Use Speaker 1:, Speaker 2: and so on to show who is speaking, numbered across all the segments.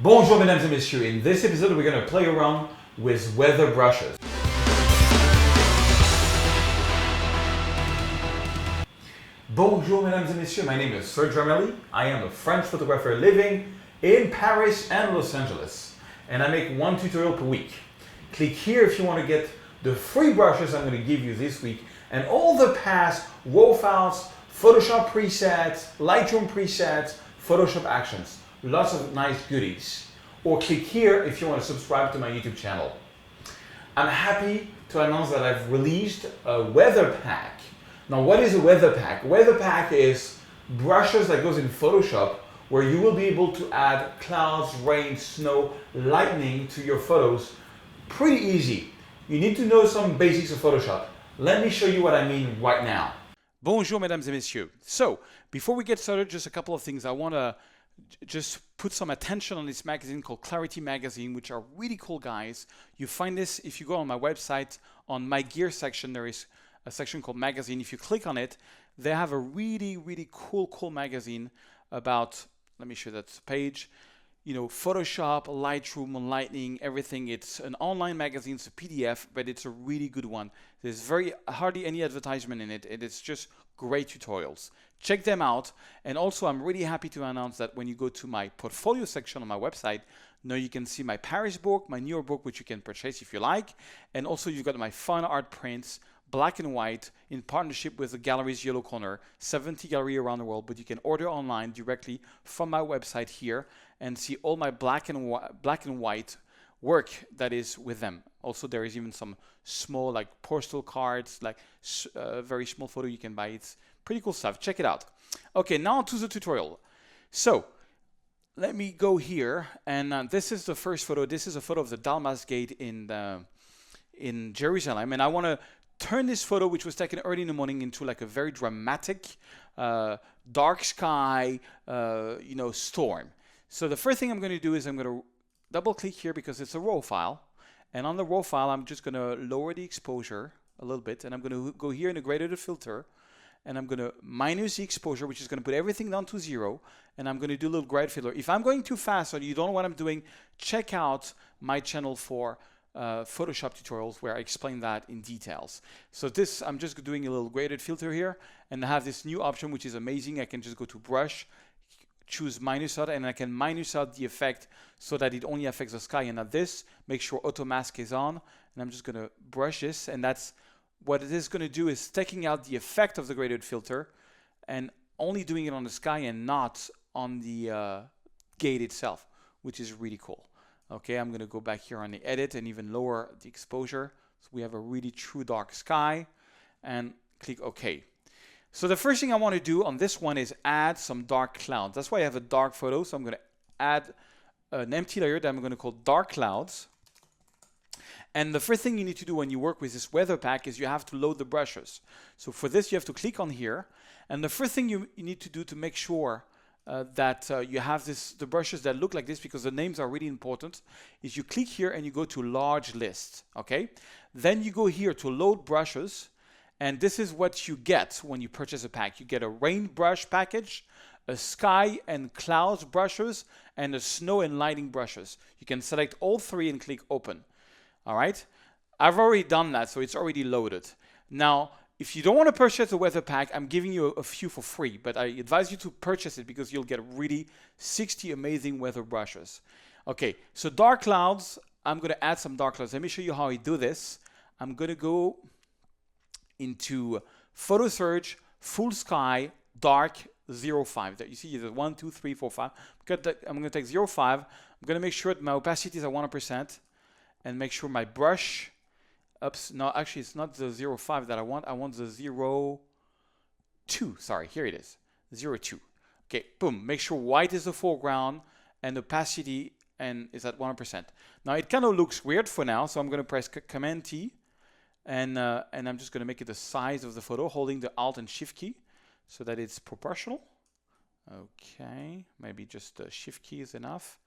Speaker 1: Bonjour mesdames et messieurs, in this episode we're going to play around with weather brushes. Bonjour mesdames et messieurs, my name is Serge Ramelli. I am a French photographer living in Paris and Los Angeles, and I make one tutorial per week. Click here if you want to get the free brushes I'm going to give you this week and all the past RAW files, Photoshop presets, Lightroom presets, Photoshop actions. Lots of nice goodies. Or click here if you want to subscribe to my YouTube channel. I'm happy to announce that I've released a weather pack. Now, what is a weather pack? Weather pack is brushes that goes in Photoshop where you will be able to add clouds, rain, snow, lightning to your photos pretty easy. You need to know some basics of Photoshop. Let me show you what I mean right now. Bonjour mesdames et messieurs. So, before we get started, just a couple of things. I want to just put some attention on this magazine called Clarity Magazine, which are really cool guys. You find this if you go on my website, on my gear section, there is a section called magazine. If you click on it, they have a really cool magazine about, let me show you that page, you know, Photoshop, Lightroom, Lightning, everything. It's an online magazine, it's a PDF, but it's a really good one. There's hardly any advertisement in it, and it's just great tutorials. Check them out. And also, I'm really happy to announce that when you go to my portfolio section on my website, now you can see my Paris book, my New York book, which you can purchase if you like. And also, you've got my fine art prints, black and white, in partnership with the gallery's Yellow Corner, 70 galleries around the world, but you can order online directly from my website here and see all my black and white work that is with them. Also, there is even some small like postal cards, like very small photo you can buy. It's pretty cool stuff. Check it out. Okay, now to the tutorial. So let me go here, and this is the first photo. This is a photo of the Dalmas Gate in Jerusalem, and I want to turn this photo, which was taken early in the morning, into like a very dramatic, dark sky, storm. So the first thing I'm going to do is I'm going to double click here because it's a RAW file. And on the RAW file, I'm just going to lower the exposure a little bit. And I'm going to go here in the graded filter. And I'm going to minus the exposure, which is going to put everything down to 0. And I'm going to do a little grade filter. If I'm going too fast or you don't know what I'm doing, check out my channel for Photoshop tutorials where I explain that in details. So this, I'm just doing a little graded filter here. And I have this new option, which is amazing. I can just go to brush, choose minus out, and I can minus out the effect so that it only affects the sky. And at this, make sure auto mask is on. And I'm just going to brush this, and that's what it is going to do, is taking out the effect of the graded filter and only doing it on the sky and not on the gate itself, which is really cool. Okay, I'm going to go back here on the edit and even lower the exposure. So we have a really true dark sky, and click OK. So the first thing I want to do on this one is add some dark clouds. That's why I have a dark photo. So I'm going to add an empty layer that I'm going to call dark clouds. And the first thing you need to do when you work with this weather pack is you have to load the brushes. So for this, you have to click on here. And the first thing you need to do to make sure that you have the brushes that look like this, because the names are really important, is you click here and you go to large list. Okay. Then you go here to load brushes. And this is what you get when you purchase a pack. You get a rain brush package, a sky and clouds brushes, and a snow and lighting brushes. You can select all three and click open. All right. I've already done that, so it's already loaded. Now, if you don't want to purchase a weather pack, I'm giving you a few for free, but I advise you to purchase it because you'll get really 60 amazing weather brushes. Okay, so dark clouds, I'm going to add some dark clouds. Let me show you how I do this. I'm going to go into Photo Serge, Full Sky, Dark 05. That you see there's 1, 2, 3, 4, 5. I'm going to take 05. I'm going to make sure that my opacity is at 100% and make sure my brush ups. No, actually, it's not the 05 that I want. I want the 02. Sorry, here it is. 02. Okay, boom. Make sure white is the foreground and opacity and is at 100%. Now it kind of looks weird for now, so I'm going to press Command T. And I'm just going to make it the size of the photo, holding the Alt and Shift key so that it's proportional. Okay, maybe just the Shift key is enough.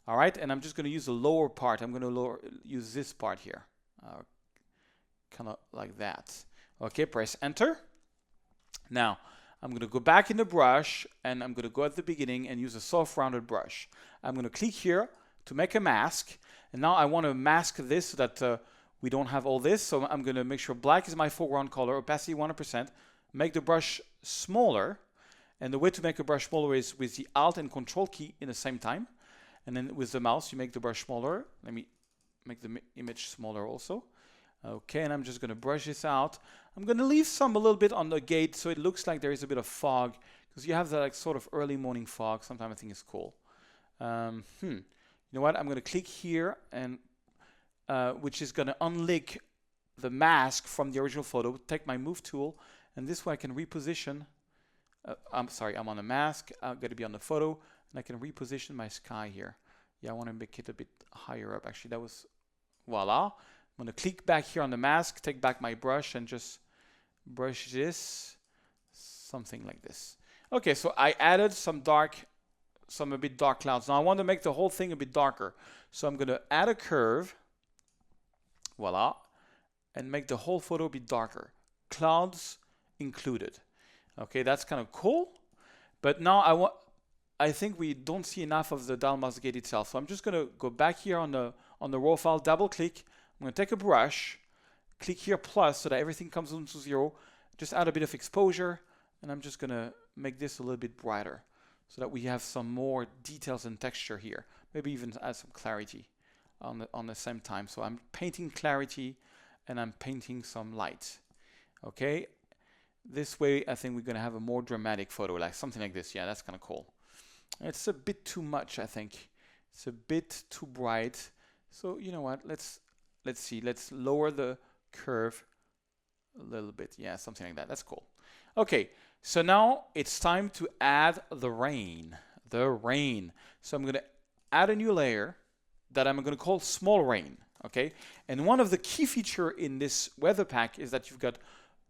Speaker 1: All right, and I'm just going to use the lower part. I'm going to use this part here, kind of like that. Okay, press Enter. Now, I'm going to go back in the brush, and I'm going to go at the beginning and use a soft rounded brush. I'm going to click here to make a mask, and now I want to mask this so that we don't have all this. So I'm going to make sure black is my foreground color, opacity 100%, make the brush smaller, and the way to make a brush smaller is with the Alt and Control key in the same time, and then with the mouse you make the brush smaller. Let me make the image smaller also. Okay, and I'm just going to brush this out. I'm going to leave some a little bit on the gate so it looks like there is a bit of fog, because you have that like sort of early morning fog. Sometimes I think it's cool. You know what? I'm going to click here, and which is going to unlink the mask from the original photo. Take my move tool, and this way I can reposition. I'm sorry, I'm on the mask. I'm going to be on the photo, and I can reposition my sky here. Yeah, I want to make it a bit higher up. Actually, that was voila. I'm going to click back here on the mask, take back my brush, and just brush this, something like this. Okay, so I added some a bit dark clouds. Now I want to make the whole thing a bit darker. So I'm going to add a curve, voila, and make the whole photo a bit darker. Clouds included. Okay, that's kind of cool. But now I think we don't see enough of the dial mask gate itself. So I'm just going to go back here on the raw file, double click. I'm going to take a brush, click here plus so that everything comes into 0. Just add a bit of exposure, and I'm just going to make this a little bit brighter so that we have some more details and texture here. Maybe even add some clarity on the same time. So I'm painting clarity and I'm painting some light. Okay, this way I think we're going to have a more dramatic photo, like something like this. Yeah, that's kind of cool. It's a bit too much, I think. It's a bit too bright. So you know what? Let's see. Let's lower the curve a little bit. Yeah, something like that. That's cool. Okay, so now it's time to add the rain. The rain. So I'm going to add a new layer that I'm going to call small rain. Okay, and one of the key feature in this weather pack is that you've got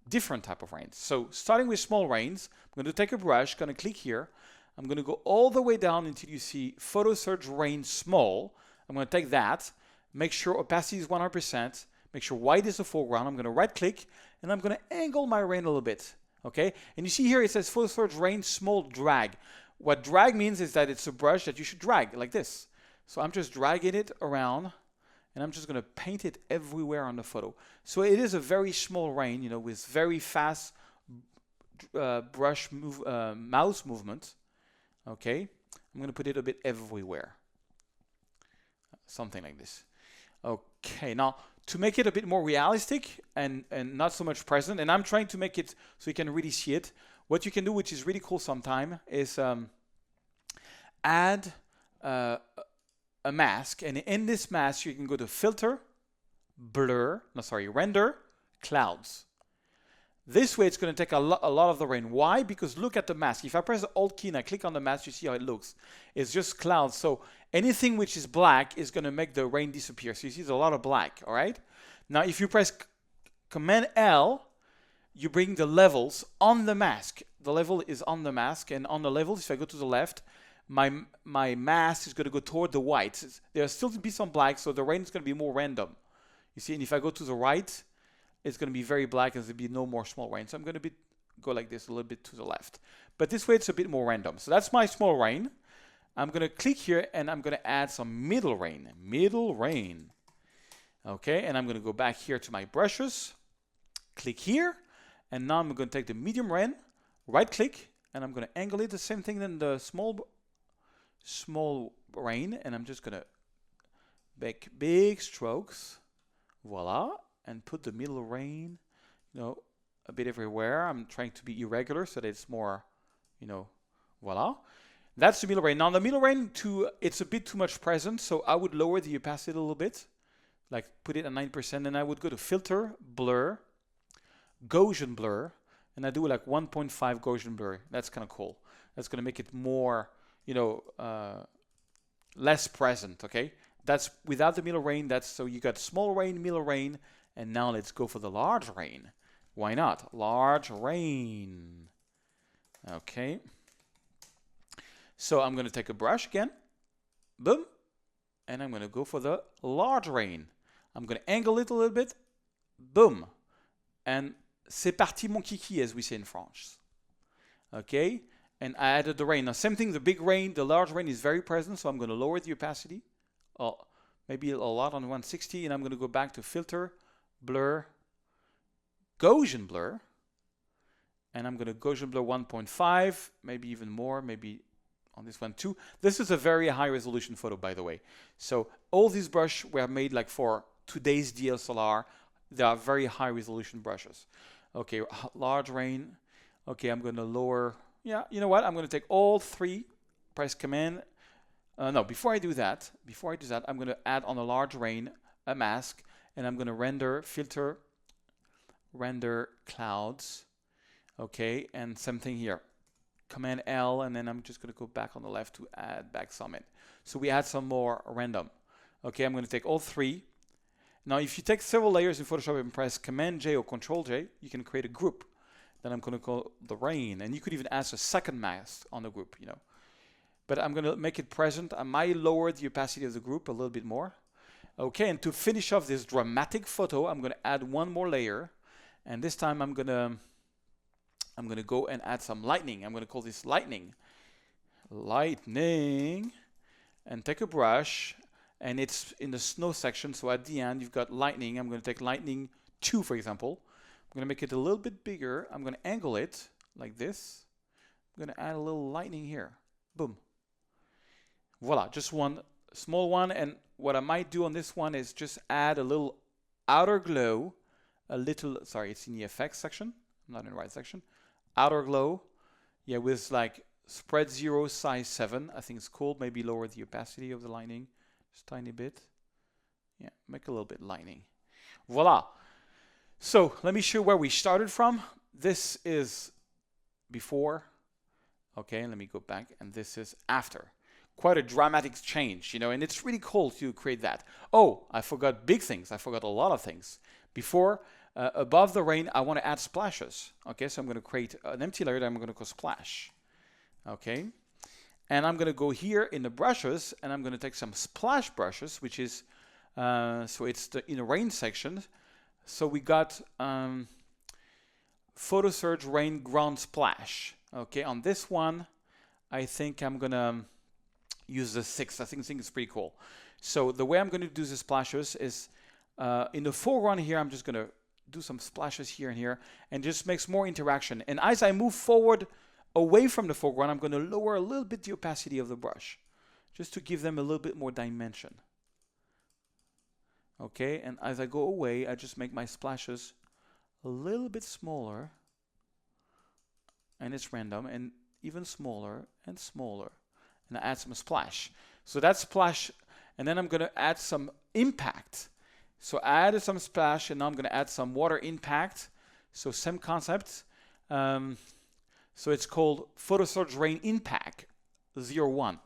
Speaker 1: different type of rains. So starting with small rains, I'm going to take a brush, going to click here. I'm going to go all the way down until you see Photo Serge Rain Small. I'm going to take that, make sure opacity is 100%, make sure white is the foreground. I'm going to right click and I'm going to angle my rain a little bit. Okay, and you see here it says Photo Serge Rain Small Drag. What drag means is that it's a brush that you should drag like this. So I'm just dragging it around, and I'm just going to paint it everywhere on the photo. So it is a very small rain, you know, with very fast mouse movement. Okay, I'm going to put it a bit everywhere. Something like this. Okay, now to make it a bit more realistic and not so much present, and I'm trying to make it so you can really see it. What you can do, which is really cool sometime, is add a mask, and in this mask you can go to filter, render, clouds. This way it's going to take a lot of the rain. Why? Because look at the mask. If I press the Alt key and I click on the mask, you see how it looks. It's just clouds. So anything which is black is going to make the rain disappear. So you see there's a lot of black, all right? Now if you press Command L, you bring the levels on the mask. The level is on the mask, and on the levels, if I go to the left, my mask is going to go toward the white. There's still to be some black, so the rain is going to be more random. You see, and if I go to the right, it's going to be very black, and there'll be no more small rain. So I'm going to go like this, a little bit to the left. But this way, it's a bit more random. So that's my small rain. I'm going to click here, and I'm going to add some middle rain. Middle rain. Okay, and I'm going to go back here to my brushes. Click here, and now I'm going to take the medium rain, right-click, and I'm going to angle it the same thing than the small rain, and I'm just going to make big strokes. Voila. And put the middle rain, you know, a bit everywhere. I'm trying to be irregular so that it's more, you know, voila. That's the middle rain. Now the middle rain, it's a bit too much present, so I would lower the opacity a little bit, like put it at 9%, and I would go to Filter, Blur, Gaussian Blur, and I do like 1.5 Gaussian Blur. That's kind of cool. That's going to make it more, you know, less present, okay? That's without the middle rain. That's so you got small rain, middle rain, and now let's go for the large rain. Why not? Large rain. Okay. So I'm going to take a brush again. Boom. And I'm going to go for the large rain. I'm going to angle it a little bit. Boom. And c'est parti mon kiki, as we say in France. Okay, and I added the rain. Now same thing, the big rain, the large rain is very present, so I'm going to lower the opacity. Oh, maybe a lot on 160, and I'm going to go back to filter, blur, Gaussian blur, and I'm going to Gaussian blur 1.5, maybe even more, maybe on this one too. This is a very high resolution photo, by the way. So all these brushes were made like for today's DSLR. They are very high resolution brushes. Okay, large rain. Okay, I'm going to lower. Yeah, you know what? I'm going to take all three, press Command. No, before I do that, I'm going to add on a large rain a mask, and I'm going to render, filter, render clouds. Okay, and same thing here. Command L, and then I'm just going to go back on the left to add back some in. So we add some more random. Okay, I'm going to take all three. Now, if you take several layers in Photoshop and press Command J or Control J, you can create a group. Then I'm going to call the rain, and you could even add a second mask on the group, you know. But I'm going to make it present. I might lower the opacity of the group a little bit more. Okay, and to finish off this dramatic photo, I'm going to add one more layer, and this time I'm going to go and add some lightning. I'm going to call this lightning. Lightning, and take a brush, and it's in the snow section, so at the end you've got lightning. I'm going to take lightning 2, for example. I'm going to make it a little bit bigger. I'm going to angle it like this. I'm going to add a little lightning here. Boom. Voila, just one small one. And what I might do on this one is just add a little outer glow, a little, sorry, it's in the effects section. I'm not in the right section. Outer glow, yeah, with like spread 0, size 7. I think it's cool. Maybe lower the opacity of the lightning just a tiny bit. Yeah, make a little bit lightning. Voila. So let me show you where we started from. This is before. Okay, let me go back, and this is after. Quite a dramatic change, you know, and it's really cool to create that. Oh, I forgot big things. I forgot a lot of things. Before, above the rain, I want to add splashes. Okay, so I'm going to create an empty layer that I'm going to call splash. Okay, and I'm going to go here in the brushes, and I'm going to take some splash brushes, which is, so it's in the rain section. So we got Photo Serge Rain Ground Splash. Okay, on this one, I think I'm going to use the 6. I think it's pretty cool. So the way I'm going to do the splashes is in the foreground here, I'm just going to do some splashes here and here, and just makes more interaction. And as I move forward away from the foreground, I'm going to lower a little bit the opacity of the brush, just to give them a little bit more dimension. Okay, and as I go away, I just make my splashes a little bit smaller, and it's random, and even smaller and smaller, and I add some splash. So that's splash, and then I'm going to add some impact. So I added some splash, and now I'm going to add some water impact. So same concept. So it's called Photo Serge Rain Impact 01.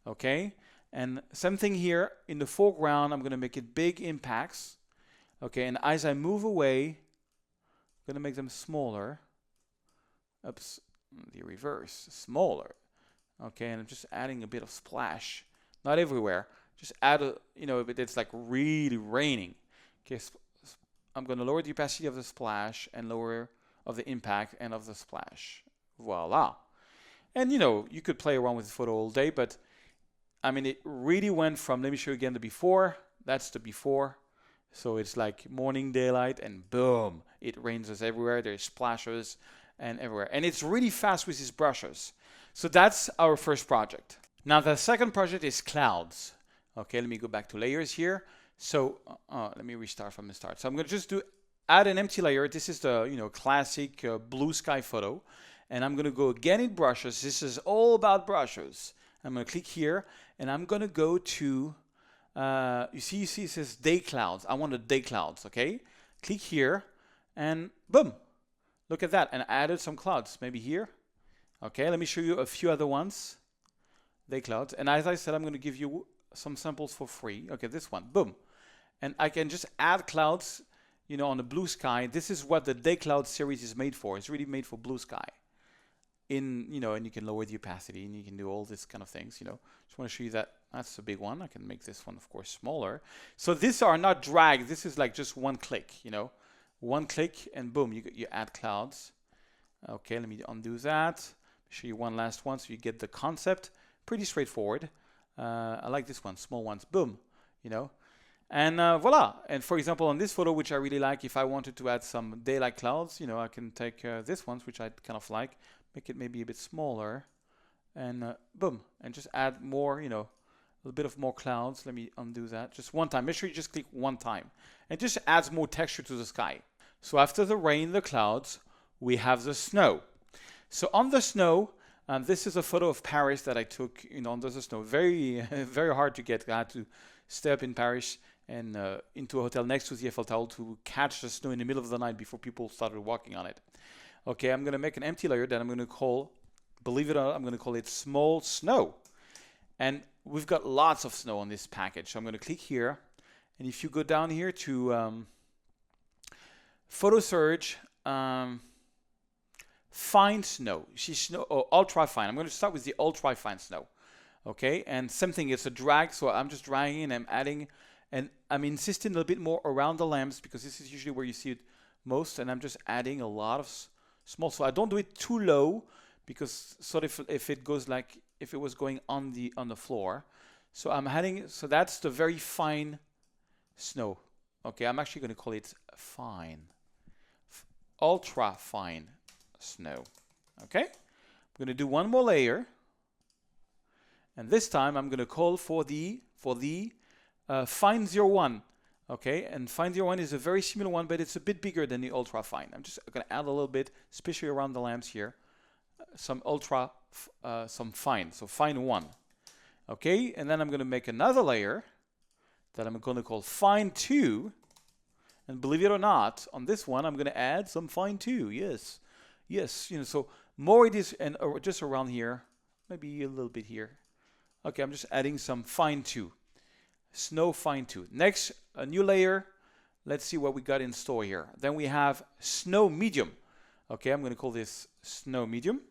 Speaker 1: Okay. And same thing here in the foreground, I'm going to make it big impacts. Okay, and as I move away, I'm going to make them smaller. Oops, the reverse, smaller. Okay, and I'm just adding a bit of splash. Not everywhere, just add a, you know, if it's like really raining. Okay, I'm going to lower the opacity of the splash and lower of the impact and of the splash. Voila. And you know, you could play around with the photo all day, but I mean, it really went from, let me show you again the before. That's the before. So it's like morning daylight, and boom, it rains us everywhere. There's splashes and everywhere. And it's really fast with these brushes. So that's our first project. Now the second project is clouds. Okay, let me go back to layers here. So let me restart from the start. So I'm going to just add an empty layer. This is the classic blue sky photo. And I'm going to go again in brushes. This is all about brushes. I'm going to click here, and I'm going to go to, you see it says day clouds. I want the day clouds, okay? Click here, and boom. Look at that, and I added some clouds, maybe here. Okay, let me show you a few other ones. Day clouds, and as I said, I'm going to give you some samples for free. Okay, this one, boom. And I can just add clouds, on the blue sky. This is what the day cloud series is made for. It's really made for blue sky. And you can lower the opacity, and you can do all this kind of things, Just want to show you that that's a big one. I can make this one, of course, smaller. So these are not drag. This is like just one click, One click, and boom, you add clouds. Okay, let me undo that. show you one last one so you get the concept. Pretty straightforward. I like this one, small ones, boom, you know. And voila. And for example, on this photo, which I really like, if I wanted to add some daylight clouds, you know, I can take this ones, which I kind of like, make it maybe a bit smaller, and boom, and just add more, you know, a little bit of more clouds. Let me undo that just one time. Make sure you just click one time. And just adds more texture to the sky. So after the rain, the clouds, we have the snow. So on the snow, this is a photo of Paris that I took, you know, under the snow. Very, very hard to get. I had to stay up in Paris and into a hotel next to the Eiffel Tower to catch the snow in the middle of the night before people started walking on it. Okay, I'm going to make an empty layer that I'm going to call, believe it or not, I'm going to call it small snow. And we've got lots of snow on this package. So I'm going to click here. And if you go down here to Photo Serge, fine snow, ultra fine. I'm going to start with the ultra fine snow. Okay, and same thing, it's a drag, so I'm just dragging and I'm adding, and I'm insisting a little bit more around the lamps because this is usually where you see it most, and I'm just adding a lot of small, so I don't do it too low because sort of if it goes like, if it was going on the floor. So I'm adding, so that's the very fine snow. Okay, I'm actually going to call it fine, ultra fine snow. Okay, I'm going to do one more layer. And this time I'm going to call for the fine 01. Okay, and fine 01 is a very similar one, but it's a bit bigger than the ultra fine. I'm just going to add a little bit, especially around the lamps here, some fine, so fine 1. Okay, and then I'm going to make another layer that I'm going to call fine 2. And believe it or not, on this one I'm going to add some fine 2. Yes, yes, you know, so more it is, and just around here, maybe a little bit here. Okay, I'm just adding some fine 2. Snow fine 2. Next, a new layer. Let's see what we got in store here. Then we have snow medium. Okay, I'm going to call this snow medium.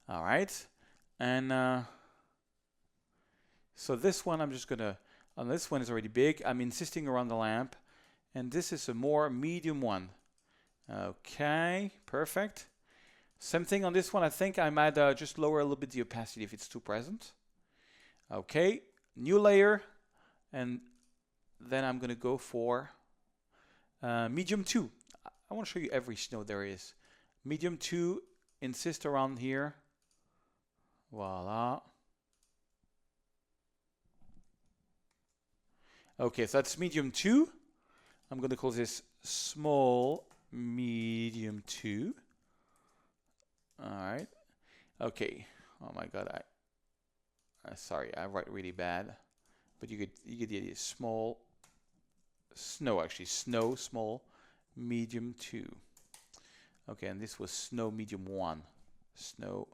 Speaker 1: All right. And so this one I'm just going to, this one is already big. I'm insisting around the lamp. And this is a more medium one. Okay, perfect. Same thing on this one. I think I might just lower a little bit the opacity if it's too present. Okay, new layer. And then I'm going to go for medium 2. I want to show you every snow there is. Medium 2, insist around here. Voila. Okay, so that's medium 2. I'm going to call this small medium 2. All right. Okay. Oh my God. Sorry, I write really bad, but you get the idea. Small snow, actually snow small medium 2. Okay, and this was snow medium 1. Snow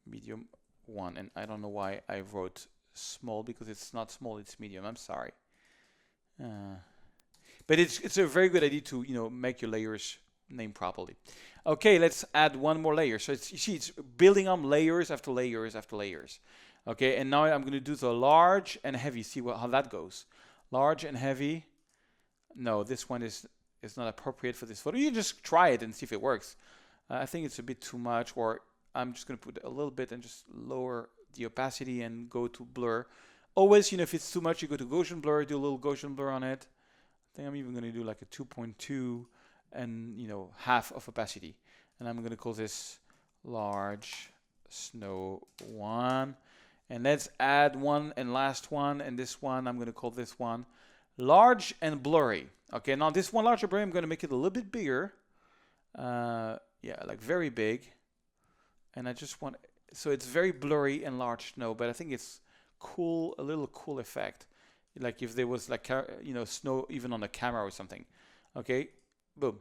Speaker 1: medium 1, and I don't know why I wrote small because it's not small, it's medium. I'm sorry. But it's a very good idea to, you know, make your layers name properly. Okay, let's add one more layer. So it's, you see, it's building on layers after layers after layers. Okay, and now I'm going to do the large and heavy. See how that goes. Large and heavy. No, this one is not appropriate for this photo. You just try it and see if it works. I think it's a bit too much, or I'm just going to put a little bit and just lower the opacity and go to blur. Always, you know, if it's too much, you go to Gaussian blur, do a little Gaussian blur on it. I think I'm even going to do like a 2.2 and, you know, half of opacity. And I'm going to call this large snow 1. And let's add one and last one. And this one, I'm going to call this one large and blurry. Okay, now this one large and blurry, I'm going to make it a little bit bigger. Yeah, like very big. And I just want, so it's very blurry and large snow, but I think it's cool, a little cool effect. Like if there was like, you know, snow even on a camera or something. Okay, boom,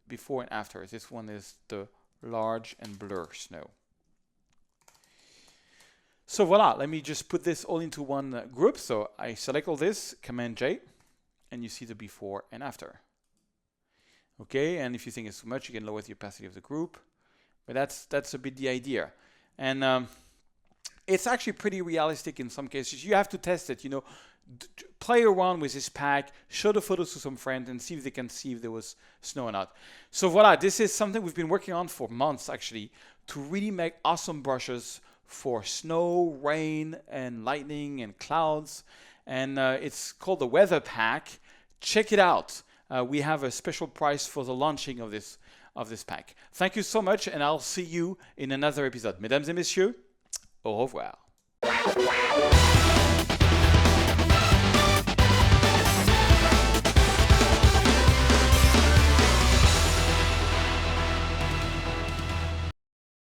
Speaker 1: before and after. This one is the large and blur snow. So voila, let me just put this all into one group. So I select all this, Command J, and you see the before and after. Okay, and if you think it's too much, you can lower the opacity of the group. But that's a bit the idea. And It's actually pretty realistic in some cases. You have to test it, play around with this pack, show the photos to some friends and see if they can see if there was snow or not. So voila, this is something we've been working on for months actually to really make awesome brushes for snow, rain, and lightning and clouds. And it's called the Weather Pack. Check it out. We have a special price for the launching of this pack. Thank you so much, and I'll see you in another episode. Mesdames et messieurs, au revoir.